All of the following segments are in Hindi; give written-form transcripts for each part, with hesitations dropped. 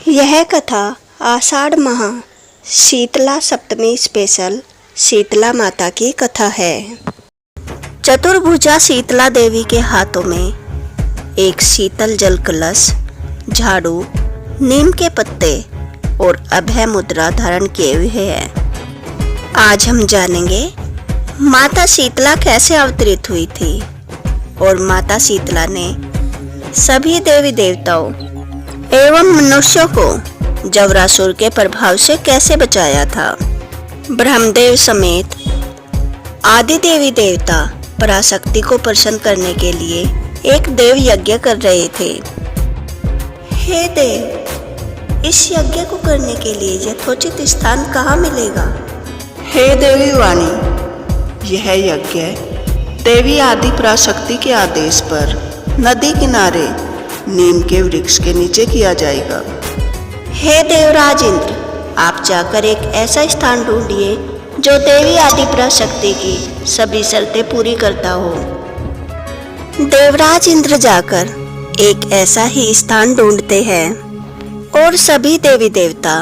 यह कथा आषाढ़ माह शीतला सप्तमी स्पेशल शीतला माता की कथा है। चतुर्भुजा शीतला देवी के हाथों में एक शीतल जल कलश, झाड़ू, नीम के पत्ते और अभय मुद्रा धारण किए हुए हैं। आज हम जानेंगे माता शीतला कैसे अवतरित हुई थी और माता शीतला ने सभी देवी देवताओं एवं मनुष्यों को जवरासुर के प्रभाव से कैसे बचाया था। ब्रह्मदेव समेत आदि देवी देवता पराशक्ति को प्रसन्न करने के लिए एक देव यज्ञ कर रहे थे। हे देव, इस यज्ञ को करने के लिए यथोचित स्थान कहाँ मिलेगा? हे देवी वाणी, यह यज्ञ देवी आदि पराशक्ति के आदेश पर नदी किनारे नीम के वृक्ष के नीचे किया जाएगा। हे देवराज इंद्र, आप जाकर एक ऐसा स्थान ढूंढिए जो देवी आदि पराशक्ति की सभी शर्तें पूरी करता हो। देवराज इंद्र जाकर एक ऐसा ही स्थान ढूंढते हैं और सभी देवी देवता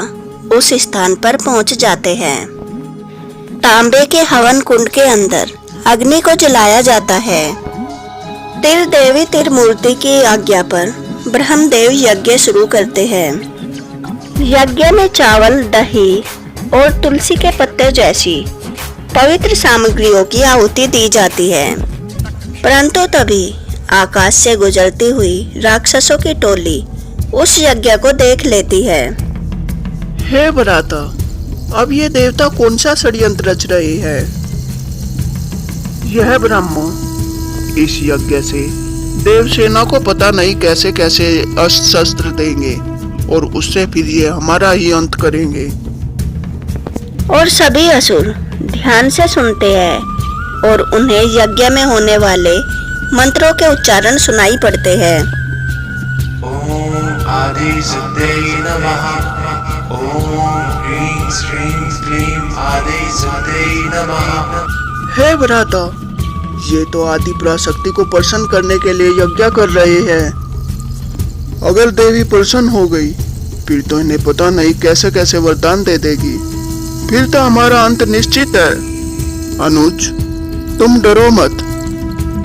उस स्थान पर पहुंच जाते हैं। तांबे के हवन कुंड के अंदर अग्नि को जलाया जाता है। तिर देवी तिर मूर्ति की आज्ञा पर ब्रह्मदेव यज्ञ शुरू करते हैं। यज्ञ में चावल, दही और तुलसी के पत्ते जैसी पवित्र सामग्रियों की आहुति दी जाती है। परंतु तभी आकाश से गुजरती हुई राक्षसों की टोली उस यज्ञ को देख लेती है। हे भ्राता, अब ये देवता कौन सा षड्यंत्र रच रहे हैं? यह ब्रह्म इस यज्ञ से देवसेना को पता नहीं कैसे कैसे अस्त्र शस्त्र देंगे और उससे फिर ये हमारा ही अंत करेंगे। और सभी असुर ध्यान से सुनते हैं और उन्हें यज्ञ में होने वाले मंत्रों के उच्चारण सुनाई पड़ते हैं। ओम आदि सिद्धे नमः। ओम ह्रीं श्रीं क्लीं आदि सिद्धे नमः। हे भ्राता, ये तो आदि पराशक्ति को प्रसन्न करने के लिए यज्ञ कर रहे हैं। अगर देवी प्रसन्न हो गई फिर तो इन्हें पता नहीं कैसे कैसे वरदान दे देगी। फिर तो हमारा अंत निश्चित है। अनुज, तुम डरो मत।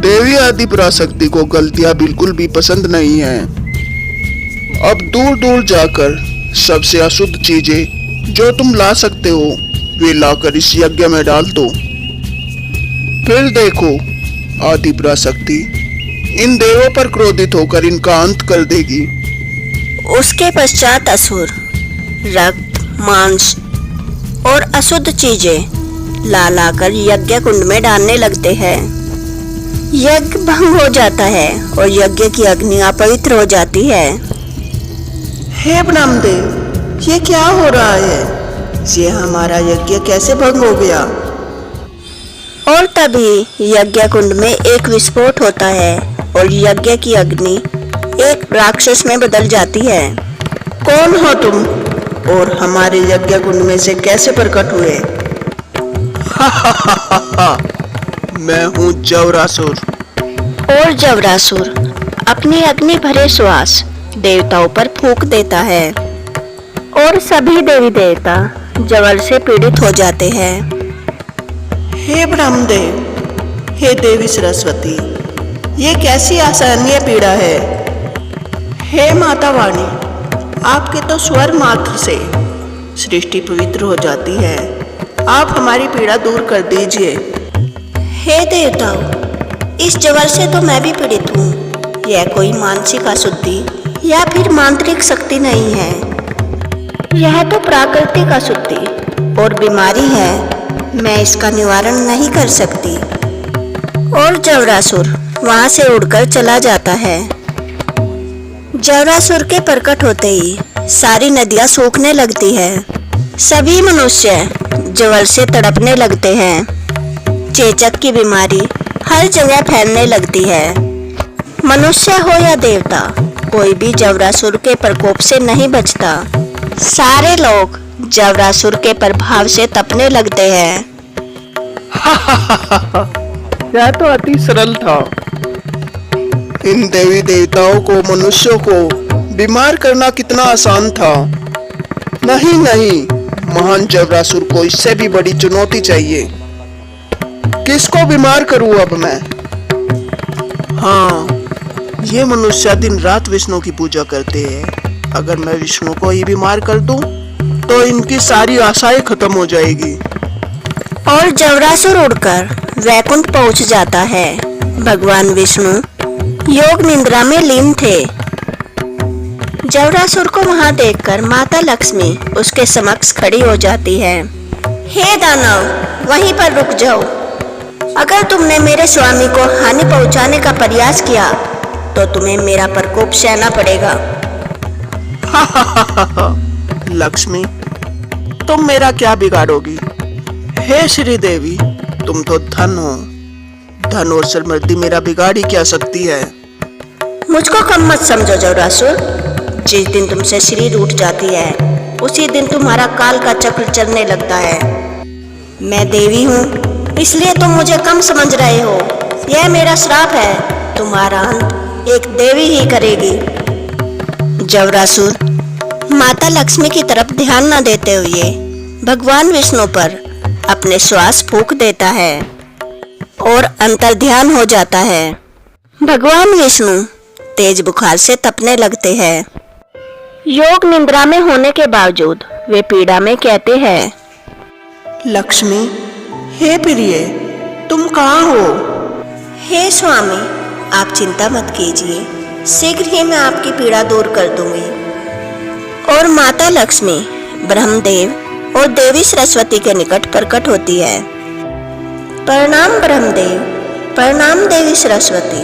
देवी आदि पराशक्ति को गलतियां बिल्कुल भी पसंद नहीं है। अब दूर दूर जाकर सबसे अशुद्ध चीजें जो तुम ला सकते हो वे लाकर इस यज्ञ में डाल दो। फिर देखो, आदि पराशक्ति इन देवों पर क्रोधित होकर इनका अंत कर देगी। उसके पश्चात असुर रक्त, मांस और अशुद्ध चीजें ला लाकर यज्ञ कुंड में डालने लगते हैं। यज्ञ भंग हो जाता है और यज्ञ की अग्नि अपवित्र हो जाती है। हे ब्रह्मदेव, ये क्या हो रहा है? ये हमारा यज्ञ कैसे भंग हो गया? और तभी यज्ञ कुंड में एक विस्फोट होता है और यज्ञ की अग्नि एक राक्षस में बदल जाती है। कौन हो तुम और हमारे यज्ञ कुंड में से कैसे प्रकट हुए? मैं हूँ जवरासुर। और जवरासुर अपनी अग्नि भरे श्वास देवताओं पर फूंक देता है और सभी देवी देवता जवर से पीड़ित हो जाते हैं। हे ब्रह्मदेव, हे देवी सरस्वती, ये कैसी असहनीय पीड़ा है? हे माता वाणी, आपके तो स्वर मात्र से सृष्टि पवित्र हो जाती है। आप हमारी पीड़ा दूर कर दीजिए। हे देवताओ, इस जवर से तो मैं भी पीड़ित हूँ। यह कोई मानसिक अशुद्धि या फिर मांत्रिक शक्ति नहीं है। यह तो प्राकृतिक अशुद्धि और बीमारी है। मैं इसका निवारण नहीं कर सकती। और जवरासुर वहां से उड़कर चला जाता है। जवरासुर के प्रकट होते ही सारी नदियां सूखने लगती है। सभी मनुष्य जवर से तड़पने लगते हैं। चेचक की बीमारी हर जगह फैलने लगती है। मनुष्य हो या देवता, कोई भी जवरासुर के प्रकोप से नहीं बचता। सारे लोग जवरासुर के प्रभाव से तपने लगते हैं। यह तो अति सरल था। इन देवी देवताओं को मनुष्यों को बीमार करना कितना आसान था। नहीं नहीं, महान जबरासुर को इससे भी बड़ी चुनौती चाहिए। किसको बीमार करूं अब मैं? हाँ, ये मनुष्य दिन रात विष्णु की पूजा करते हैं। अगर मैं विष्णु को ही बीमार कर दूं, तो इनकी सारी आशाएं खत्म हो जाएगी। और जबरासुर उड़कर वैकुंठ पहुंच जाता है। भगवान विष्णु योग निद्रा में लीन थे। जबरासुर को वहां देखकर माता लक्ष्मी उसके समक्ष खड़ी हो जाती है। हे दानव, वहीं पर रुक जाओ। अगर तुमने मेरे स्वामी को हानि पहुंचाने का प्रयास किया तो तुम्हें मेरा प्रकोप सहना पड़ेगा। लक्ष्मी, तुम मेरा क्या बिगाड़ोगी? हे श्री देवी, तुम तो धन हो। धन और समृद्धि मेरा बिगाड़ ही क्या सकती है? मुझको कम मत समझो जबरासुर। जिस दिन तुमसे शरीर उठ जाती है, उसी दिन तुम्हारा काल का चक्र चलने लगता है। मैं देवी हूँ, इसलिए तुम मुझे कम समझ रहे हो। यह मेरा श्राप है, तुम्हारा अंत एक देवी ही करेगी। जबरासुर माता लक्ष्मी की तरफ ध्यान न देते हुए भगवान विष्णु पर अपने श्वास फूंक देता है और अंतर्ध्यान हो जाता है। भगवान विष्णु तेज बुखार से तपने लगते हैं। योग निद्रा में होने के बावजूद वे पीड़ा में कहते हैं, लक्ष्मी, हे प्रिय, तुम कहाँ हो? हे स्वामी, आप चिंता मत कीजिए, शीघ्र ही मैं आपकी पीड़ा दूर कर दूंगी। और माता लक्ष्मी ब्रह्मदेव और देवी सरस्वती के निकट प्रकट होती है। प्रणाम ब्रह्मदेव, प्रणाम देवी सरस्वती।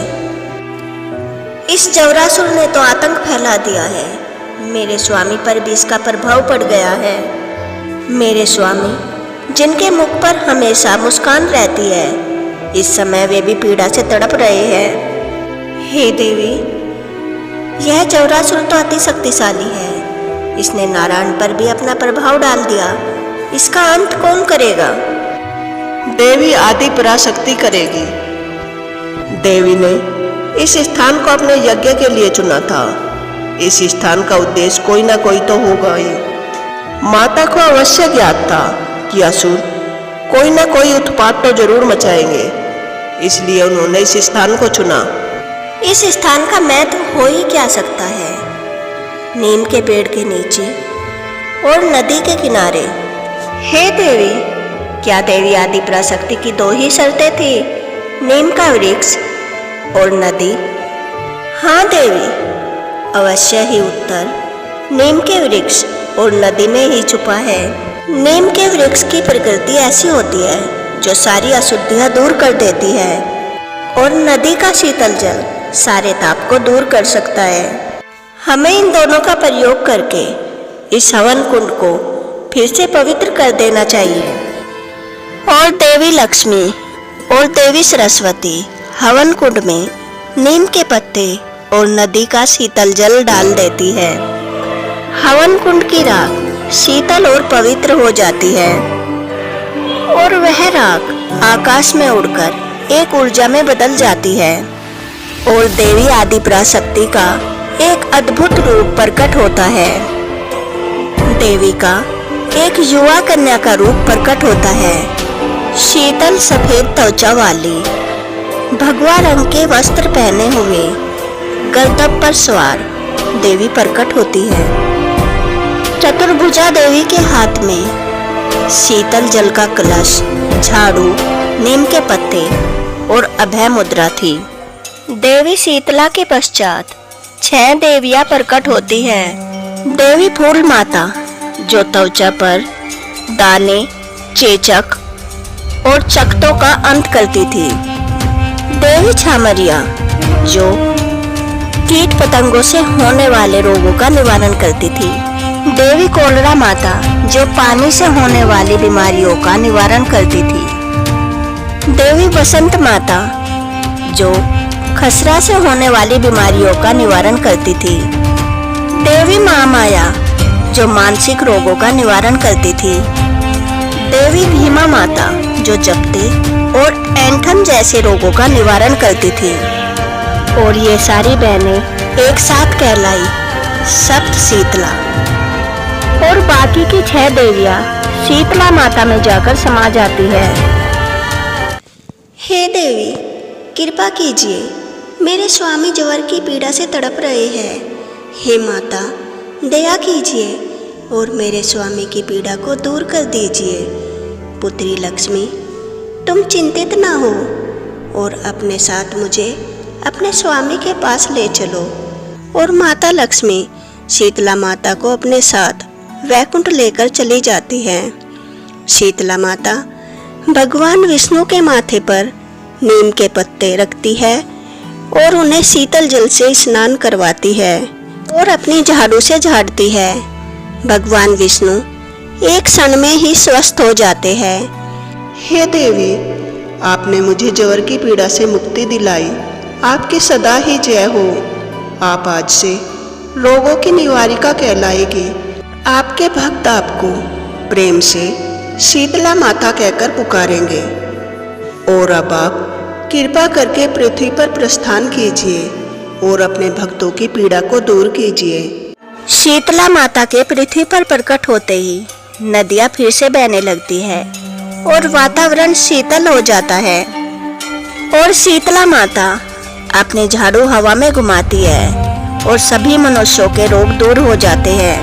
इस जबरासुर ने तो आतंक फैला दिया है। मेरे स्वामी पर भी इसका प्रभाव पड़ गया है। मेरे स्वामी, जिनके मुख पर हमेशा मुस्कान रहती है, इस समय वे भी पीड़ा से तड़प रहे हैं। हे देवी, यह जबरासुर तो अति शक्तिशाली है। इसने नारायण पर भी अपना प्रभाव डाल दिया। इसका अंत कौन करेगा? देवी आदि पराशक्ति करेगी। देवी ने इस स्थान को अपने यज्ञ के लिए चुना था। इस स्थान का उद्देश्य कोई ना कोई तो होगा ही। माता को अवश्य ज्ञात था कि असुर कोई ना कोई उत्पात तो जरूर मचाएंगे, इसलिए उन्होंने इस स्थान को चुना। इस स्थान का महत्व हो ही क्या सकता है? नीम के पेड़ के नीचे और नदी के किनारे। हे देवी, क्या देवी आदि पराशक्ति की दो ही शर्तें थी? नीम का वृक्ष और नदी? हाँ देवी, अवश्य ही उत्तर नीम के वृक्ष और नदी में ही छुपा है। नीम के वृक्ष की प्रकृति ऐसी होती है जो सारी अशुद्धियां दूर कर देती है, और नदी का शीतल जल सारे ताप को दूर कर सकता है। हमें इन दोनों का प्रयोग करके इस हवन कुंड को फिर से पवित्र कर देना चाहिए। और देवी लक्ष्मी और देवी सरस्वती हवन कुंड में नीम के पत्ते और नदी का शीतल जल डाल देती है। हवन कुंड की राख शीतल और पवित्र हो जाती है और वह राख आकाश में उड़कर एक ऊर्जा में बदल जाती है और देवी आदि पराशक्ति का एक अद्भुत रूप प्रकट होता है। देवी का एक युवा कन्या का रूप प्रकट होता है। शीतल सफेद त्वचा वाली, भगवा रंग के वस्त्र पहने हुए गलदब पर सवार देवी प्रकट होती है। चतुर्भुजा देवी के हाथ में शीतल जल का कलश, झाड़ू, नीम के पत्ते और अभय मुद्रा थी। देवी शीतला के पश्चात 6 देवियां प्रकट होती हैं। देवी फूल माता जो त्वचा पर दाने, चेचक और चकटों का अंत करती थी। देवी छामरिया जो कीट पतंगों से होने वाले रोगों का निवारण करती थी। देवी कोलरा माता जो पानी से होने वाली बीमारियों का निवारण करती थी। देवी बसंत माता जो खसरा से होने वाली बीमारियों का निवारण करती थी। देवी महामाया जो मानसिक रोगों का निवारण करती थी। देवी भीमा माता जो जप्ती और ऐंठन जैसे रोगों का निवारण करती थी। और ये सारी बहनें एक साथ कहलाई सप्त शीतला। और बाकी की 6 देवियां शीतला माता में जाकर समा जाती है। हे देवी, कृपा कीजिए, मेरे स्वामी ज्वर की पीड़ा से तड़प रहे हैं। हे माता, दया कीजिए और मेरे स्वामी की पीड़ा को दूर कर दीजिए। पुत्री लक्ष्मी, तुम चिंतित ना हो और अपने साथ मुझे अपने स्वामी के पास ले चलो। और माता लक्ष्मी शीतला माता को अपने साथ वैकुंठ लेकर चली जाती है। शीतला माता भगवान विष्णु के माथे पर नीम के पत्ते रखती है और उन्हें शीतल जल से स्नान करवाती है और अपनी झाड़ू से झाड़ती है। भगवान विष्णु एक क्षण में ही स्वस्थ हो जाते हैं। हे देवी, आपने मुझे ज्वर की पीड़ा से मुक्ति दिलाई। आपकी सदा ही जय हो। आप आज से रोगों की निवारिका कहलाएगी। आपके भक्त आपको प्रेम से शीतला माता कहकर पुकारेंगे। और अब आप कृपा करके पृथ्वी पर प्रस्थान कीजिए और अपने भक्तों की पीड़ा को दूर कीजिए। शीतला माता के पृथ्वी पर प्रकट होते ही नदियां फिर से बहने लगती है और वातावरण शीतल हो जाता है। और शीतला माता अपने झाड़ू हवा में घुमाती है और सभी मनुष्यों के रोग दूर हो जाते हैं।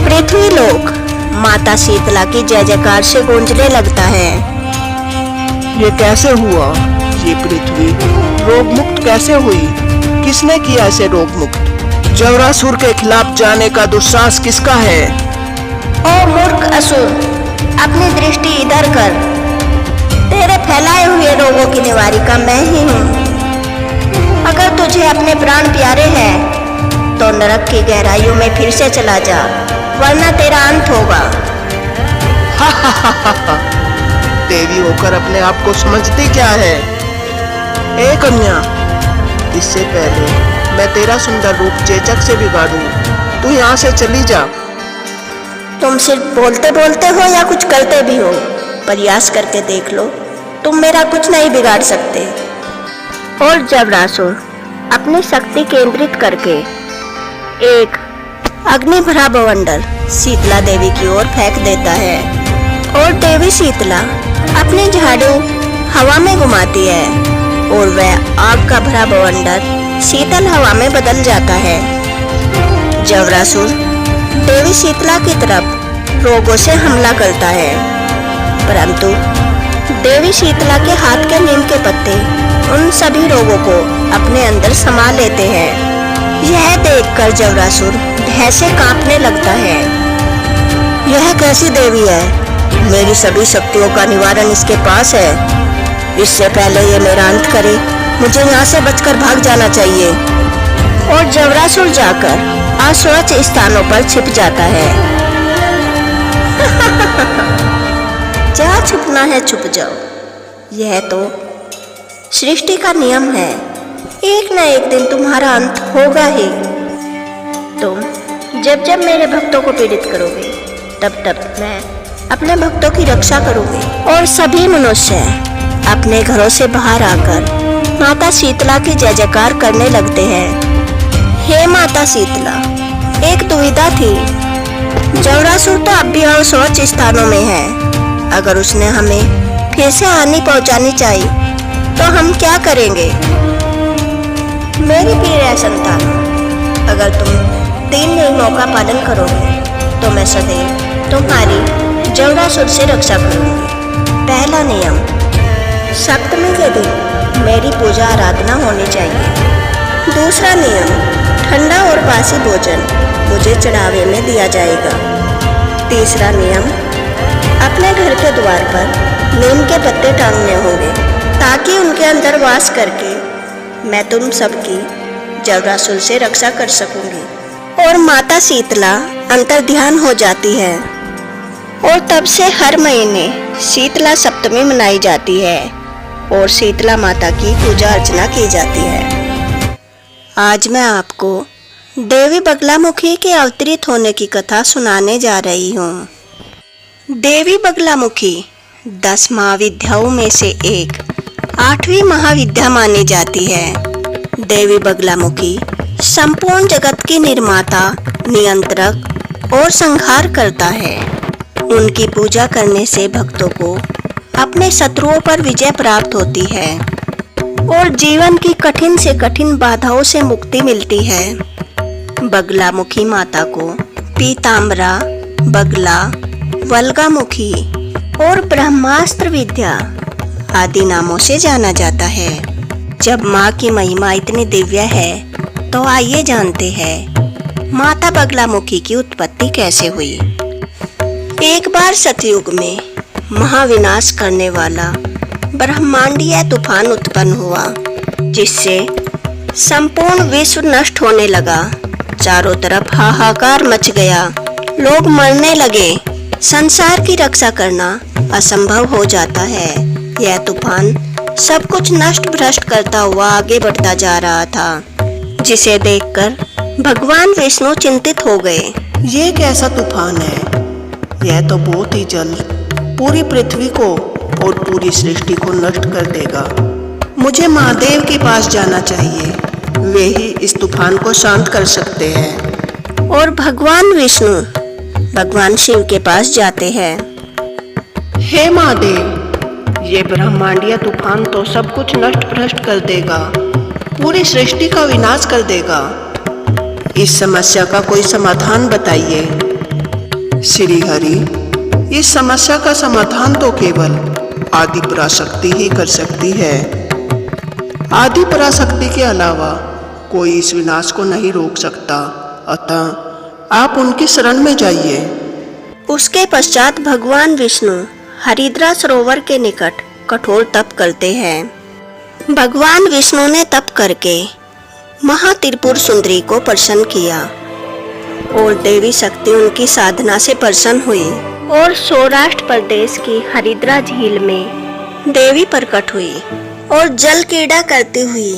पृथ्वी लोक माता शीतला की जय जयकार से गूंजने लगता है। ये कैसे हुआ? ये पृथ्वी रोग मुक्त कैसे हुई? किसने किया इसे रोग मुक्त? जवरासुर के खिलाफ जाने का दुस्साहस किसका है? ओ मूर्ख असुर, अपनी दृष्टि इधर कर। तेरे फैलाए हुए रोगों की निवारिका मैं ही हूँ। अगर तुझे अपने प्राण प्यारे हैं तो नरक की गहराइयों में फिर से चला जा, वरना तेरा अंत होगा। देवी होकर अपने आप को समझती क्या है? ए कन्या, इससे पहले मैं तेरा सुंदर रूप चेचक से बिगाड़ूं, तू यहाँ से चली जा। तुम सिर्फ बोलते बोलते हो या कुछ करते भी हो? प्रयास करके देख लो, तुम मेरा कुछ नहीं बिगाड़ सकते। और जवरासुर अपनी शक्ति केंद्रित करके एक अग्नि भरा बवंडर शीतला देवी की ओर फेंक देता है और देवी शीतला अपनी झाड़ू हवा में घुमाती है और वह आग का भरा बवंडर शीतल हवा में बदल जाता है। जवरासुर देवी शीतला की तरफ रोगों से हमला करता है, परंतु देवी शीतला के हाथ के नीम के पत्ते उन सभी रोगों को अपने अंदर समा लेते हैं। यह देखकर जवरासुर भय से कांपने लगता है। यह कैसी देवी है? मेरी सभी शक्तियों का निवारण इसके पास है। इससे पहले ये मेरा अंत करे, मुझे यहाँ से बचकर भाग जाना चाहिए। और जवरासुर जाकर असुरक्षित स्थानों पर छिप जाता है। जहाँ छुपना है छुप जाओ, यह तो सृष्टि का नियम है। एक न एक दिन तुम्हारा अंत होगा ही। तुम जब जब मेरे भक्तों को पीड़ित करोगे, तब तब मैं अपने भक्तों की रक्षा करूंगी। और सभी मनुष्य अपने घरों से बाहर आकर माता शीतला की जय जयकार करने लगते हैं। हे माता शीतला, एक दुविधा थी। जवरासुर तो अब भी असुरक्षित स्थानों में है। अगर उसने हमें फिर से हानि पहुंचानी चाहिए तो हम क्या करेंगे? मेरी प्रिय संतान, अगर तुम 3 नियमों का पालन करोगे तो मैं सदैव तुम्हारी जवरासुर से रक्षा करूंगी। पहला नियम, सप्तमी के दिन मेरी पूजा आराधना होनी चाहिए। दूसरा नियम, ठंडा और बासी भोजन मुझे चढ़ावे में दिया जाएगा। तीसरा नियम, अपने घर के द्वार पर नीम के पत्ते टांगने होंगे ताकि उनके अंदर वास करके मैं तुम सबकी जवरासुर से रक्षा कर सकूंगी। और माता शीतला अंतर्ध्यान हो जाती है और तब से हर महीने शीतला सप्तमी मनाई जाती है और शीतला माता की पूजा अर्चना की जाती है। आज मैं आपको देवी बगलामुखी के अवतरित होने की कथा सुनाने जा रही हूँ। देवी बगलामुखी 10 महाविद्याओं में से एक 8वीं महाविद्या मानी जाती है। देवी बगलामुखी संपूर्ण जगत की निर्माता, नियंत्रक और संहार करता है। उनकी पूजा करने से भक्तों को अपने शत्रुओं पर विजय प्राप्त होती है और जीवन की कठिन से कठिन बाधाओं से मुक्ति मिलती है। बगलामुखी माता को पीताम्बरा, बगला, वल्गामुखी और ब्रह्मास्त्र विद्या आदि नामों से जाना जाता है। जब माँ की महिमा इतनी दिव्य है तो आइए जानते हैं माता बगलामुखी की उत्पत्ति कैसे हुई। एक बार सतयुग में महाविनाश करने वाला ब्रह्मांडीय तूफान उत्पन्न हुआ, जिससे संपूर्ण विश्व नष्ट होने लगा। चारों तरफ हाहाकार मच गया, लोग मरने लगे। संसार की रक्षा करना असंभव हो जाता है। यह तूफान सब कुछ नष्ट भ्रष्ट करता हुआ आगे बढ़ता जा रहा था, जिसे देखकर भगवान विष्णु चिंतित हो गए। ये कैसा तूफान है? यह तो बहुत ही जल्द पूरी पृथ्वी को और पूरी सृष्टि को नष्ट कर देगा। मुझे महादेव के पास जाना चाहिए, वे ही इस तूफान को शांत कर सकते हैं। और भगवान विष्णु भगवान शिव के पास जाते हैं। हे महादेव, ये ब्रह्मांडीय तूफान तो सब कुछ नष्ट भ्रष्ट कर देगा, पूरी सृष्टि का विनाश कर देगा। इस समस्या का कोई समाधान बताइए। श्री हरि, इस समस्या का समाधान तो केवल आदि पराशक्ति ही कर सकती है। आदि पराशक्ति के अलावा कोई इस विनाश को नहीं रोक सकता, अतः आप उनकी शरण में जाइए। उसके पश्चात भगवान विष्णु हरिद्रा सरोवर के निकट कठोर तप करते हैं। भगवान विष्णु ने तप करके महात्रिपुर सुंदरी को प्रसन्न किया और देवी शक्ति उनकी साधना से प्रसन्न हुई और सौराष्ट्र प्रदेश की हरिद्रा झील में देवी प्रकट हुई और जल क्रीड़ा करती हुई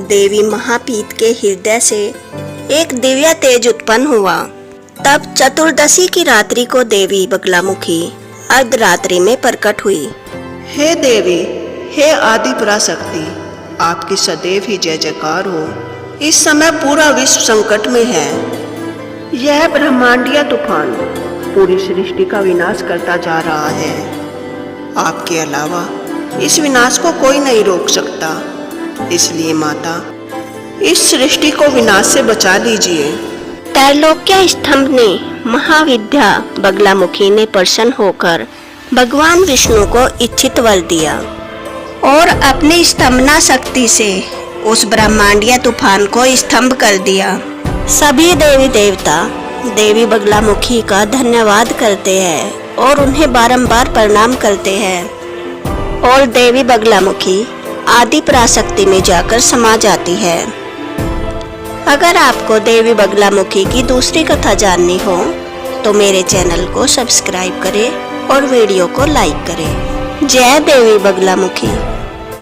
देवी महापीत के हृदय से एक दिव्य तेज उत्पन्न हुआ। तब चतुर्दशी की रात्रि को देवी बगलामुखी अर्धरात्रि में प्रकट हुई। हे देवी, हे आदि पराशक्ति, आपकी सदैव ही जय जयकार हो। इस समय पूरा विश्व संकट में है। यह ब्रह्मांडीय तूफान पूरी सृष्टि का विनाश करता जा रहा है। आपके अलावा इस विनाश को कोई नहीं रोक सकता, इसलिए माता इस सृष्टि को विनाश से बचा लीजिए। त्रैलोक्य स्तंभ ने महाविद्या बगलामुखी ने प्रसन्न होकर भगवान विष्णु को इच्छित वर दिया और अपनी स्तंभना शक्ति से उस ब्रह्मांडीय तूफान को स्तंभ कर दिया। सभी देवी देवता देवी बगलामुखी का धन्यवाद करते हैं और उन्हें बारंबार प्रणाम करते हैं और देवी बगलामुखी आदि पराशक्ति में जाकर समा जाती है। अगर आपको देवी बगलामुखी की दूसरी कथा जाननी हो तो मेरे चैनल को सब्सक्राइब करें और वीडियो को लाइक करें। जय देवी बगलामुखी।